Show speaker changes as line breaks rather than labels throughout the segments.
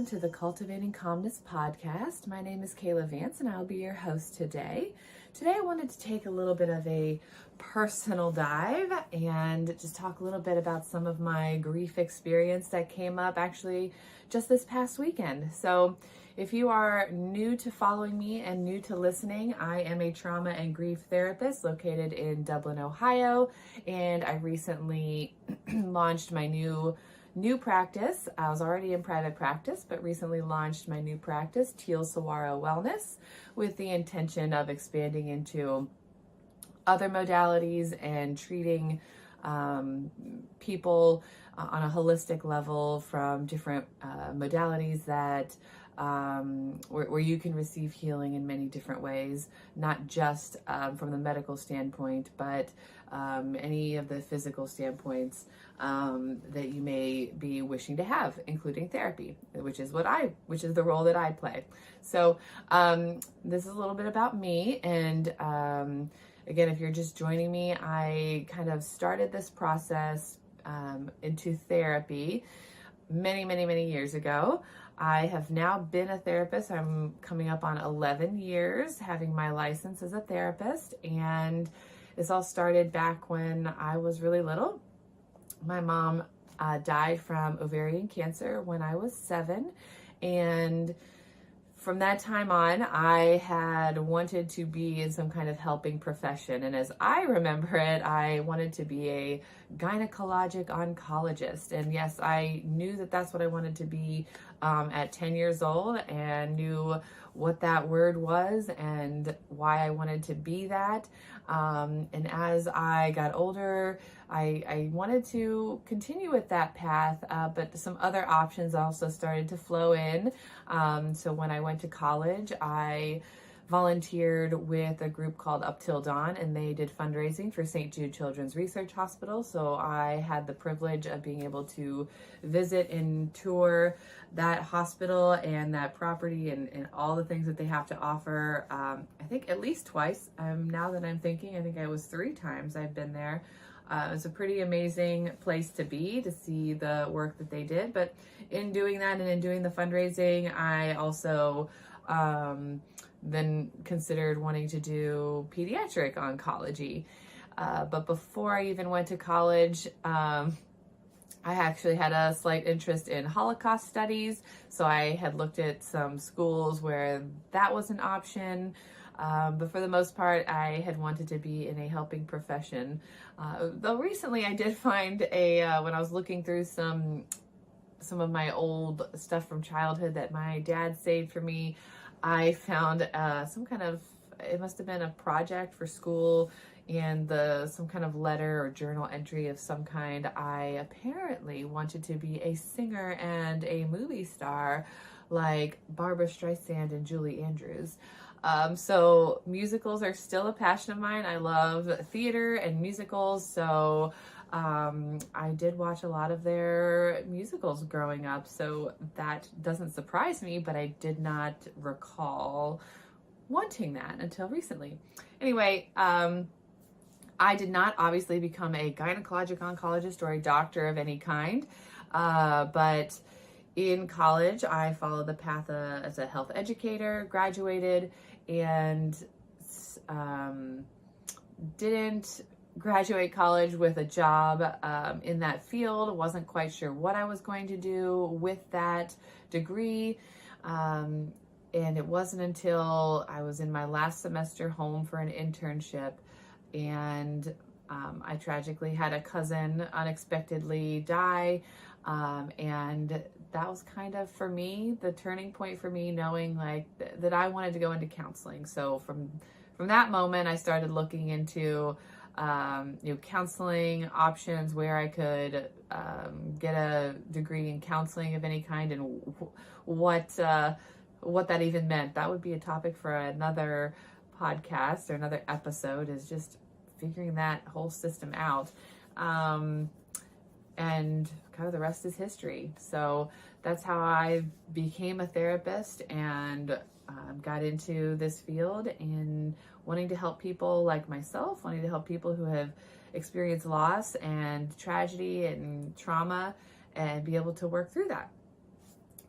to the Cultivating Calmness Podcast. My name is Kaela Vance and I'll be your host today. Today I wanted to take a little bit of a personal dive and just talk a little bit about some of my grief experience that came up actually just this past weekend. So if you are new to following me and new to listening, I am a trauma and grief therapist located in Dublin, Ohio, and I recently launched my new practice. I was already in private practice, but recently launched my new practice, 𝗖𝗂𝗺𝗁 with the intention of expanding into other modalities and treating people on a holistic level from different modalities that where you can receive healing in many different ways, not just from the medical standpoint, but any of the physical standpoints that you may be wishing to have, including therapy, which is the role that I play. So this is a little bit about me, and again, if you're just joining me, I kind of started this process into therapy many years ago. I have now been a therapist. I'm coming up on 11 years having my license as a therapist, and this all started back when I was really little. My mom died from ovarian cancer when I was 7, and from that time on, I had wanted to be in some kind of helping profession. And as I remember it, I wanted to be a gynecologic oncologist. And yes, I knew that that's what I wanted to be at 10 years old, and knew what that word was and why I wanted to be that. And as I got older, I wanted to continue with that path, but some other options also started to flow in. So when I went to college, I volunteered with a group called 𝗖𝗂𝗺𝗁, and they did fundraising for St. Jude Children's Research Hospital. So I had the privilege of being able to visit and tour that hospital and that property and all the things that they have to offer. I think at least twice. Now that I'm thinking, I think it was 3 times I've been there. It's a pretty amazing place to be, to see the work that they did. But in doing that and in doing the fundraising, I also then considered wanting to do pediatric oncology. But before I even went to college, I actually had a slight interest in Holocaust studies. So I had looked at some schools where that was an option. But for the most part, I had wanted to be in a helping profession. Though recently I did find when I was looking through some of my old stuff from childhood that my dad saved for me, I found some kind of, it must have been a project for school, and some kind of letter or journal entry of some kind. I apparently wanted to be a singer and a movie star like Barbara Streisand and Julie Andrews. So musicals are still a passion of mine. I love theater and musicals. So I did watch a lot of their musicals growing up. So that doesn't surprise me, but I did not recall wanting that until recently. Anyway, I did not obviously become a gynecologic oncologist or a doctor of any kind, but in college, I followed the path as a health educator, graduated, and didn't graduate college with a job in that field. Wasn't quite sure what I was going to do with that degree. And it wasn't until I was in my last semester home for an internship, and I tragically had a cousin unexpectedly die. And that was kind of, for me, the turning point for me, knowing like that I wanted to go into counseling. So from that moment, I started looking into counseling options, where I could get a degree in counseling of any kind, and what that even meant. That would be a topic for another podcast or another episode, is just figuring that whole system out. And kind of the rest is history. So that's how I became a therapist and got into this field, and wanting to help people like myself, wanting to help people who have experienced loss and tragedy and trauma, and be able to work through that.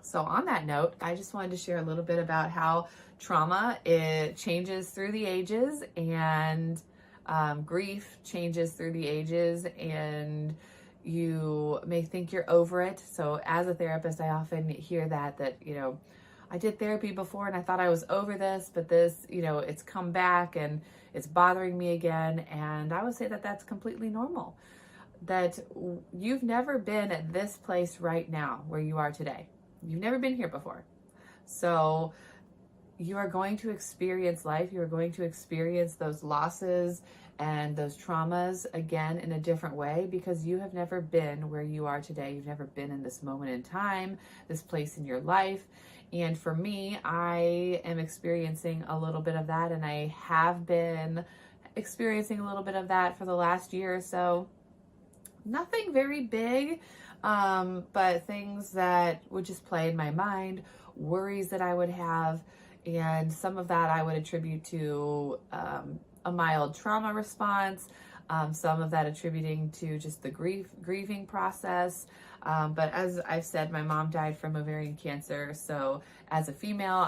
So on that note, I just wanted to share a little bit about how trauma, it changes through the ages, and grief changes through the ages, and you may think you're over it. So as a therapist, I often hear that, you know, I did therapy before and I thought I was over this, but this, you know, it's come back and it's bothering me again. And I would say that that's completely normal, that you've never been at this place right now where you are today. You've never been here before. So you are going to experience life. You are going to experience those losses and those traumas again in a different way, because you have never been where you are today. You've never been in this moment in time, this place in your life. And for me, I am experiencing a little bit of that, and I have been experiencing a little bit of that for the last year or so. Nothing very big, but things that would just play in my mind, worries that I would have, and some of that I would attribute to a mild trauma response, some of that attributing to just the grieving process. But as I've said, my mom died from ovarian cancer. So as a female,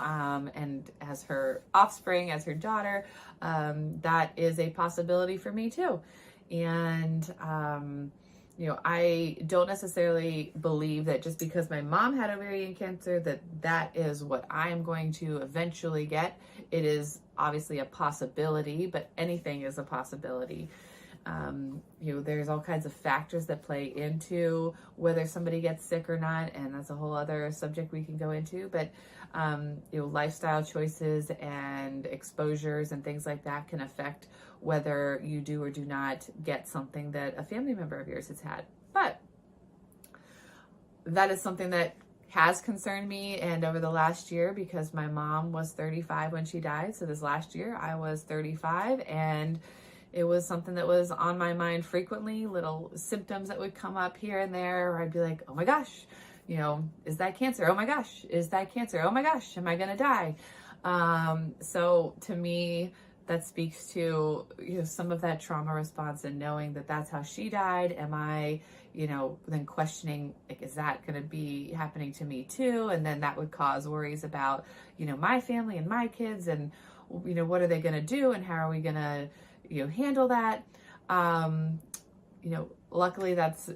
and as her offspring, as her daughter, that is a possibility for me too. And, you know, I don't necessarily believe that just because my mom had ovarian cancer, that is what I'm going to eventually get. It is obviously a possibility, but anything is a possibility. You know, there's all kinds of factors that play into whether somebody gets sick or not, and that's a whole other subject we can go into. But you know, lifestyle choices and exposures and things like that can affect whether you do or do not get something that a family member of yours has had. But that is something that has concerned me, and over the last year, because my mom was 35 when she died, so this last year I was 35, and it was something that was on my mind frequently, little symptoms that would come up here and there, where I'd be like, oh my gosh, you know, is that cancer? Oh my gosh, is that cancer? Oh my gosh, am I gonna die? So to me, that speaks to, you know, some of that trauma response, and knowing that that's how she died. Am I, you know, then questioning, like, is that going to be happening to me too? And then that would cause worries about, you know, my family and my kids, and, you know, what are they going to do, and how are we going to, you know, handle that? You know, luckily that's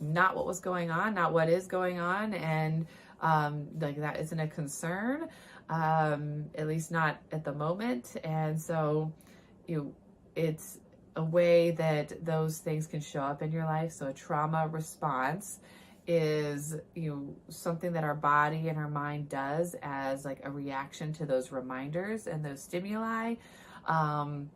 not what was going on, not what is going on. And like, that isn't a concern. At least not at the moment. And so, you know, it's a way that those things can show up in your life. So a trauma response is, you know, something that our body and our mind does as like a reaction to those reminders and those stimuli, kind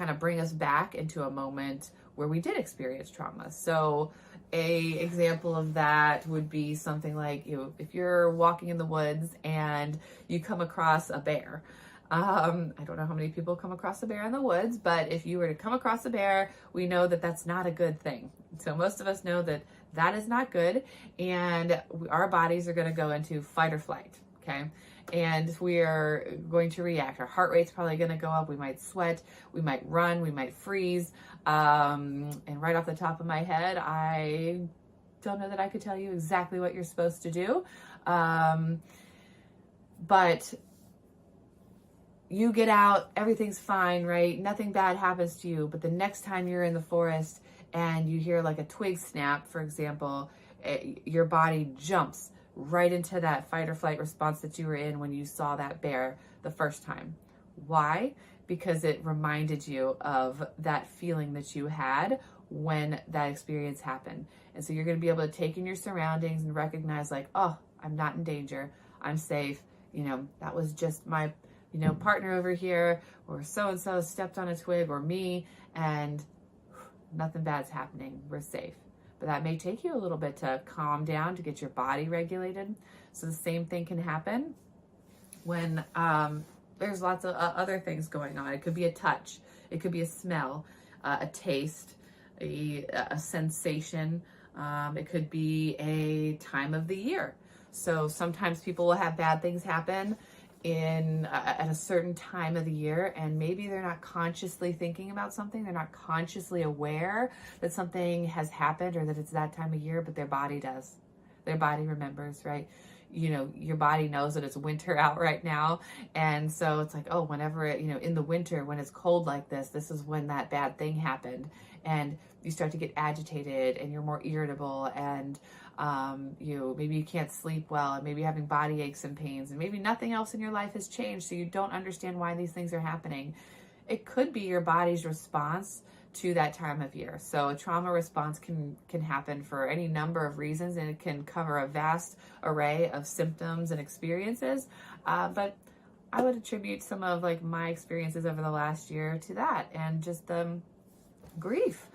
of bring us back into a moment where we did experience trauma. So a example of that would be something like, you know, if you're walking in the woods and you come across a bear. I don't know how many people come across a bear in the woods, but if you were to come across a bear, we know that that's not a good thing. So most of us know that that is not good, and our bodies are going to go into fight or flight. Okay. And we are going to react. Our heart rate's probably going to go up. We might sweat, we might run, we might freeze. And right off the top of my head, I don't know that I could tell you exactly what you're supposed to do. But you get out, everything's fine, right? Nothing bad happens to you. But the next time you're in the forest and you hear like a twig snap, for example, your body jumps right into that fight or flight response that you were in when you saw that bear the first time. Why? Because it reminded you of that feeling that you had when that experience happened. And so you're going to be able to take in your surroundings and recognize, like, oh, I'm not in danger. I'm safe. You know, that was just my, you know, partner over here, or so-and-so stepped on a twig, or me, and nothing bad's happening. We're safe. But that may take you a little bit to calm down, to get your body regulated. So the same thing can happen when there's lots of other things going on. It could be a touch, it could be a smell, a taste, a sensation. It could be a time of the year. So sometimes people will have bad things happen at a certain time of the year, and maybe they're not consciously thinking about something. They're not consciously aware that something has happened or that it's that time of year, but their body does. Their body remembers, right? your body knows that it's winter out right now. And so it's like, oh, whenever in the winter, when it's cold like this is when that bad thing happened. And you start to get agitated and you're more irritable, and maybe you can't sleep well, and maybe you're having body aches and pains, and maybe nothing else in your life has changed. So you don't understand why these things are happening. It could be your body's response to that time of year. So a trauma response can happen for any number of reasons, and it can cover a vast array of symptoms and experiences. But I would attribute some of my experiences over the last year to that, and just the grief.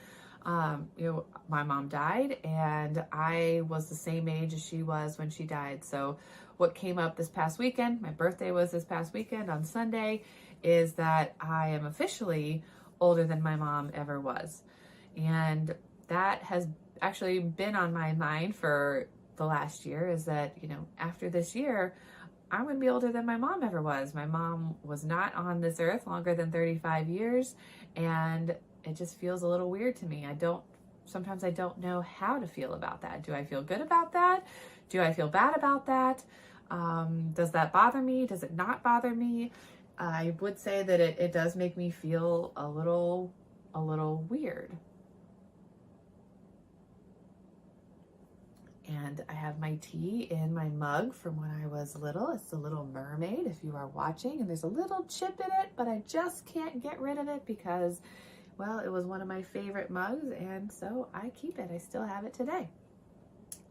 My mom died, and I was the same age as she was when she died. So what came up this past weekend, my birthday was this past weekend on Sunday, is that I am officially older than my mom ever was. And that has actually been on my mind for the last year, is that, after this year, I'm going to be older than my mom ever was. My mom was not on this earth longer than 35 years, and it just feels a little weird to me. Sometimes I don't know how to feel about that. Do I feel good about that? Do I feel bad about that? Does that bother me? Does it not bother me? I would say that it does make me feel a little weird. And I have my tea in my mug from when I was little. It's the Little Mermaid, if you are watching, and there's a little chip in it, but I just can't get rid of it because, well, it was one of my favorite mugs, and so I keep it. I still have it today.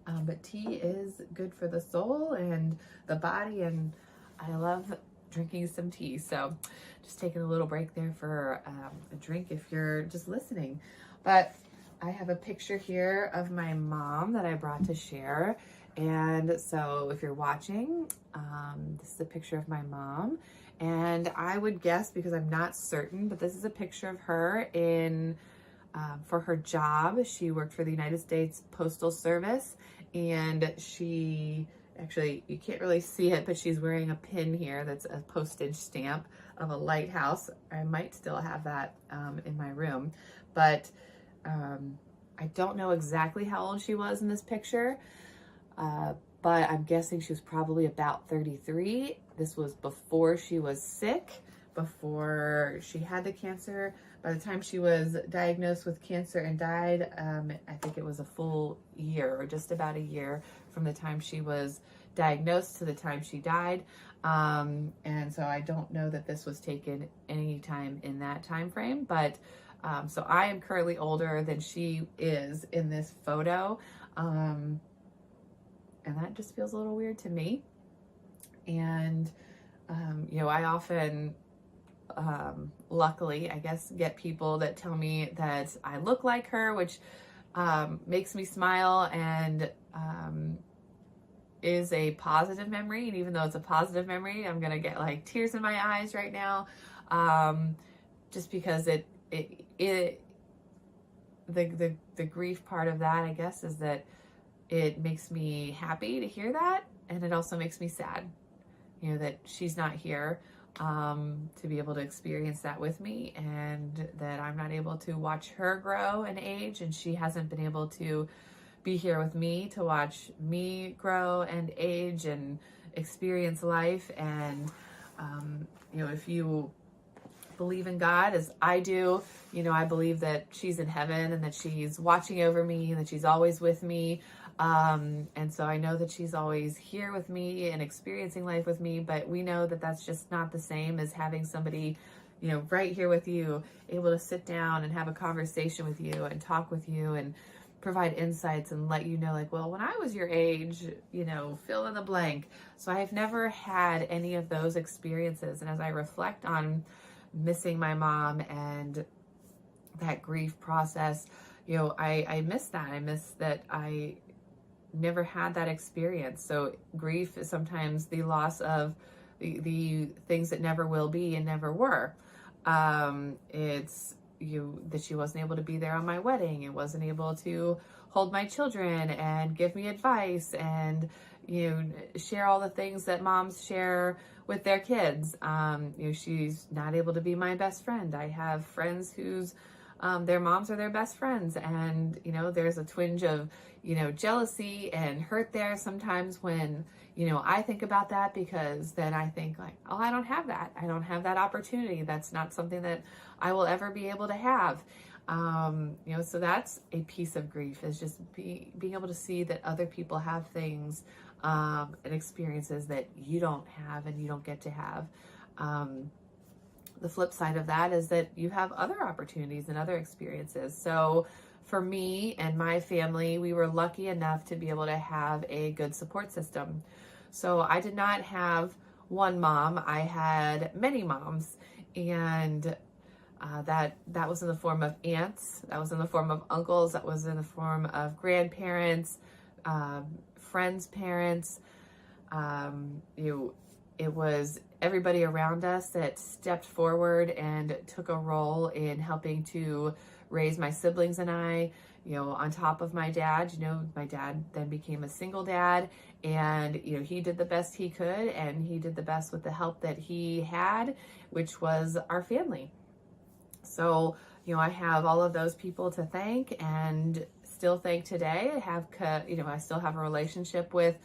But tea is good for the soul and the body, and I love drinking some tea. So just taking a little break there for a drink if you're just listening. But I have a picture here of my mom that I brought to share. And so if you're watching, this is a picture of my mom. And I would guess, because I'm not certain, but this is a picture of her for her job. She worked for the United States Postal Service, and she, actually, you can't really see it, but she's wearing a pin here that's a postage stamp of a lighthouse. I might still have that in my room, but I don't know exactly how old she was in this picture, but I'm guessing she was probably about 33. This was before she was sick, before she had the cancer. By the time she was diagnosed with cancer and died, I think it was a full year, or just about a year, from the time she was diagnosed to the time she died. And so I don't know that this was taken any time in that time frame, but so I am currently older than she is in this photo. And that just feels a little weird to me. And, I often, luckily, I guess, get people that tell me that I look like her, which makes me smile and is a positive memory. And even though it's a positive memory, I'm gonna get tears in my eyes right now, just because the grief part of that, I guess, is that it makes me happy to hear that, and it also makes me sad, that she's not here to be able to experience that with me, and that I'm not able to watch her grow and age, and she hasn't been able to be here with me to watch me grow and age and experience life. And if you believe in God as I do, I believe that she's in heaven and that she's watching over me and that she's always with me. And so I know that she's always here with me and experiencing life with me, but we know that that's just not the same as having somebody, right here with you, able to sit down and have a conversation with you and talk with you and provide insights and let you know, well, when I was your age, fill in the blank. So I have never had any of those experiences. And as I reflect on missing my mom and that grief process, I miss that. I miss that I never had that experience. So grief is sometimes the loss of the things that never will be and never were. It's that she wasn't able to be there on my wedding and wasn't able to hold my children and give me advice and share all the things that moms share with their kids. She's not able to be my best friend. I have friends whose their moms are their best friends. And, you know, there's a twinge of, you know, jealousy and hurt there sometimes when, you know, I think about that, because then I think like, oh, I don't have that. I don't have that opportunity. That's not something that I will ever be able to have. You know, so that's a piece of grief, is just being able to see that other people have things and experiences that you don't have and you don't get to have. The flip side of that is that you have other opportunities and other experiences. So for me and my family, we were lucky enough to be able to have a good support system. So I did not have one mom. I had many moms, and that was in the form of aunts, that was in the form of uncles, that was in the form of grandparents, friends' parents. It was everybody around us that stepped forward and took a role in helping to raise my siblings and I, you know, on top of my dad. You know, my dad then became a single dad, and, you know, he did the best he could, and he did the best with the help that he had, which was our family. So, you know, I have all of those people to thank, and still thank today. I still have a relationship with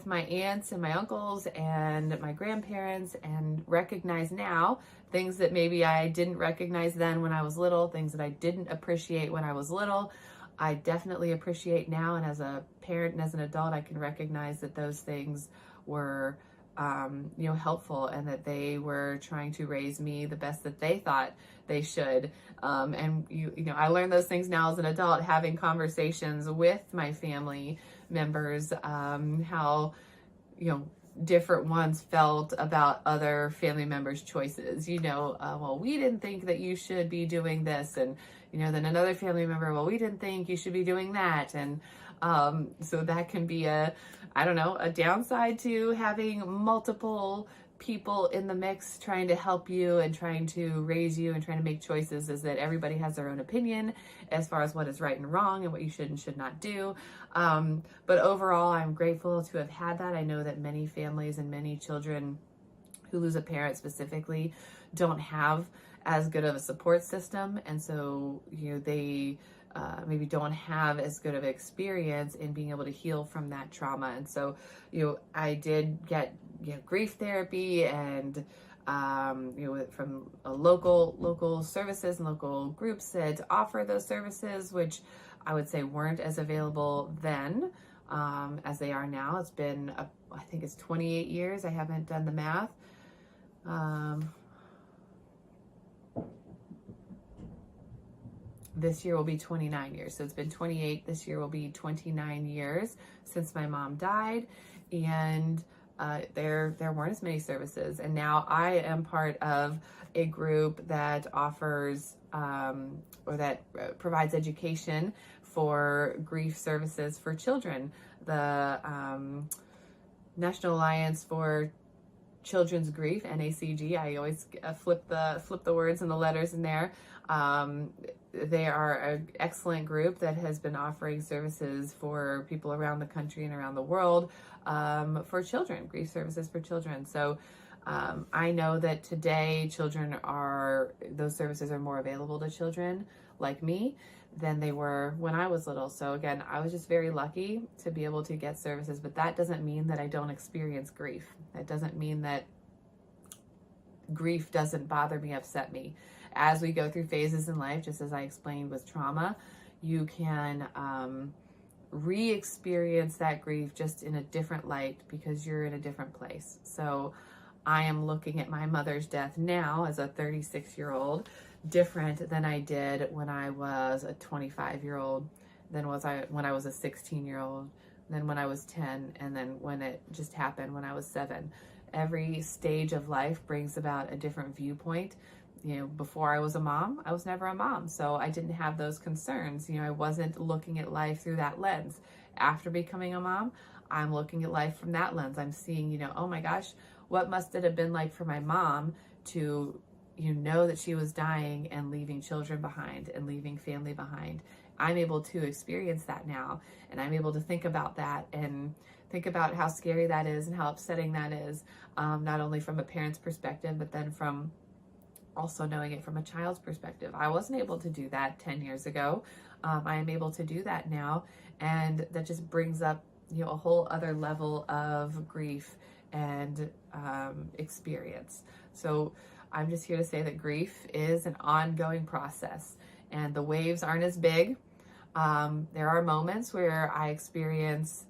my aunts and my uncles and my grandparents, and recognize now things that maybe I didn't recognize then when I was little, things that I didn't appreciate when I was little, I definitely appreciate now. And as a parent and as an adult, I can recognize that those things were, you know, helpful, and that they were trying to raise me the best that they thought they should. And you know, I learned those things now as an adult, having conversations with my family members, how, you know, different ones felt about other family members' choices. You know, well, we didn't think that you should be doing this, and, you know, then another family member, well, we didn't think you should be doing that. And so that can be a downside to having multiple people in the mix trying to help you and trying to raise you and trying to make choices, is that everybody has their own opinion as far as what is right and wrong and what you should and should not do. But overall, I'm grateful to have had that. I know that many families and many children who lose a parent specifically don't have as good of a support system. And so, you know, they maybe don't have as good of experience in being able to heal from that trauma. And so, you know, I did get, you know, grief therapy and, you know, from local services and local groups that offer those services, which I would say weren't as available then as they are now. It's been, I think it's 28 years. I haven't done the math. This year will be 29 years. So it's been 28. This year will be 29 years since my mom died. And there weren't as many services. And now I am part of a group that offers or that provides education for grief services for children. The National Alliance for Children's Grief, NACG. I always flip the words and the letters in there. They are an excellent group that has been offering services for people around the country and around the world for children, grief services for children. So I know that today those services are more available to children like me than they were when I was little. So again, I was just very lucky to be able to get services, but that doesn't mean that I don't experience grief. That doesn't mean that grief doesn't bother me, upset me. As we go through phases in life, just as I explained with trauma, you can re-experience that grief just in a different light because you're in a different place. So I am looking at my mother's death now as a 36-year-old different than I did when I was a 25-year-old, then when I was a 16-year-old, then when I was 10, and then when it just happened when I was 7. Every stage of life brings about a different viewpoint. You know, before I was a mom, I was never a mom, so I didn't have those concerns. You know, I wasn't looking at life through that lens. After becoming a mom, I'm looking at life from that lens. I'm seeing, you know, oh my gosh, what must it have been like for my mom to, you know, that she was dying and leaving children behind and leaving family behind. I'm able to experience that now, and I'm able to think about that and think about how scary that is and how upsetting that is, not only from a parent's perspective, but then from also knowing it from a child's perspective. I wasn't able to do that 10 years ago. I am able to do that now. And that just brings up, a whole other level of grief and experience. So I'm just here to say that grief is an ongoing process, and the waves aren't as big. There are moments where I experience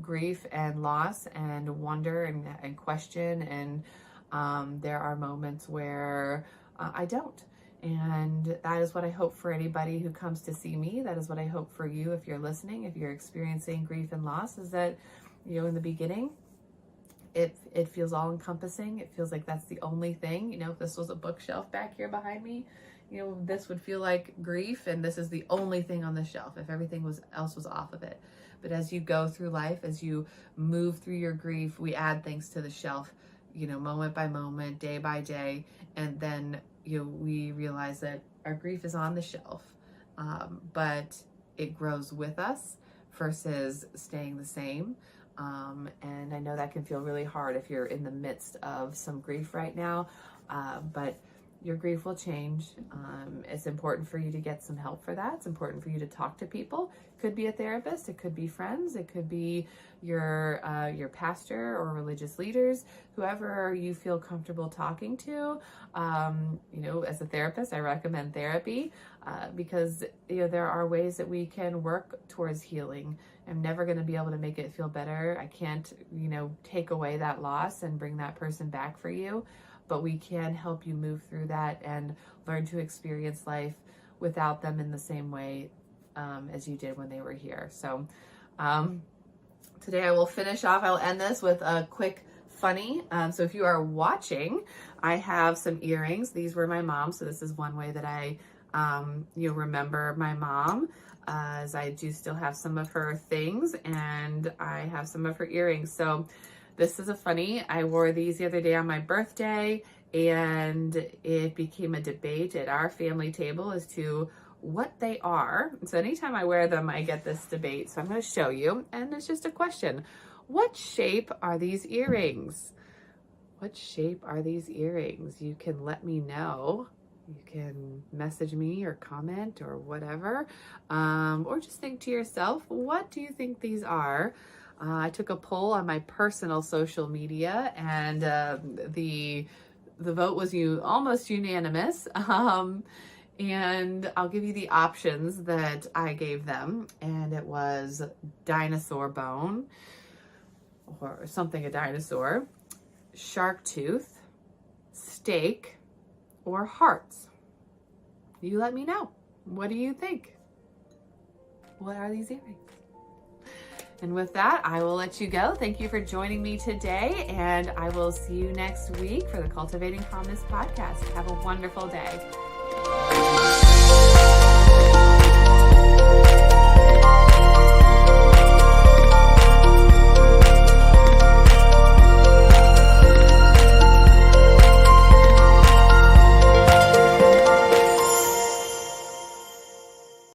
grief and loss and wonder and question, and there are moments where I don't. And that is what I hope for anybody who comes to see me. That is what I hope for you if you're listening, if you're experiencing grief and loss, is that, in the beginning, it feels all encompassing. It feels like that's the only thing. If this was a bookshelf back here behind me, this would feel like grief, and this is the only thing on the shelf if everything else was off of it. But as you go through life, as you move through your grief, we add things to the shelf, moment by moment, day by day, and then we realize that our grief is on the shelf, but it grows with us versus staying the same. And I know that can feel really hard if you're in the midst of some grief right now, but your grief will change. It's important for you to get some help for that. It's important for you to talk to people. It could be a therapist, it could be friends, it could be your pastor or religious leaders, whoever you feel comfortable talking to. As a therapist, I recommend therapy because there are ways that we can work towards healing. I'm never going to be able to make it feel better. I can't, take away that loss and bring that person back for you. But we can help you move through that and learn to experience life without them in the same way as you did when they were here. So today I will finish off, I'll end this with a quick funny. So if you are watching, I have some earrings. These were my mom's. So this is one way that I remember my mom, as I do still have some of her things, and I have some of her earrings. So this is a funny. I wore these the other day on my birthday, and it became a debate at our family table as to what they are. So anytime I wear them, I get this debate. So I'm going to show you, and it's just a question. What shape are these earrings? What shape are these earrings? You can let me know. You can message me or comment or whatever, or just think to yourself, what do you think these are? I took a poll on my personal social media, and the vote was almost unanimous. And I'll give you the options that I gave them, and it was dinosaur bone, or something a dinosaur, shark tooth, steak, or hearts. You let me know. What do you think? What are these earrings? And with that, I will let you go. Thank you for joining me today, and I will see you next week for the Cultivating Calmness Podcast. Have a wonderful day.